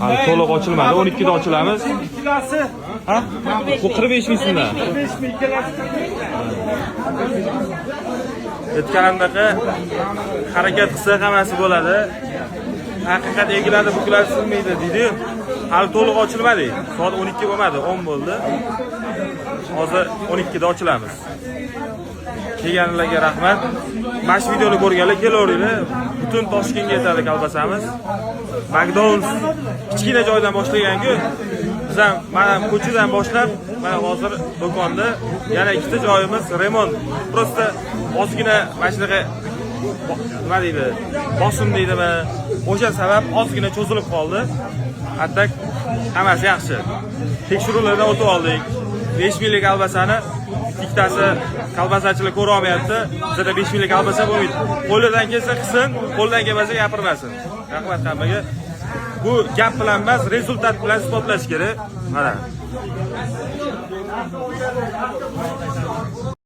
Hali to'liq ochilmadi, 12 da ochilamiz. Kilosi Ha? Bu 45 ming so'mdan. 5 ming kilosi. Aytganimdek harakat qilsa hammasi bo'ladi. Haqiqat egiladi, bukiladi, silmaydi deydi. Hali to'liq ochilmadi. Soat 12 bo'lmadi, 10 bo'ldi. Hozir 12 da ochilamiz. Kelganlarga rahmat. Mana shu videoni ko'rganlar kelaveringlar. Butun Toshkentga yetadi kolbasamiz. McDonald's kichkina joydan boshlagan-ku. Biz ham mana ko'chadan boshlab, mana hozir do'konda yana ikkita joyimiz remont. Prosta ozgina mashinaga nima deydi? Bosim deydimi? O'sha sabab ozgina cho'zilib qoldi. Atak hammasi yaxshi. Tekshiruvlardan o'tib oldik. 5 minglik kolbasani ikkitasi kolbasachilar ko'ra olmayapti. Bizda 5 minglik kolbasa bo'lmaydi. Qo'lidan kelsa qilsin, qo'ldan kelmasa gapirmasin. Rahmat hammaga. Bu gap bilan emas, rezultat bilan isbotlash kerak. Mana.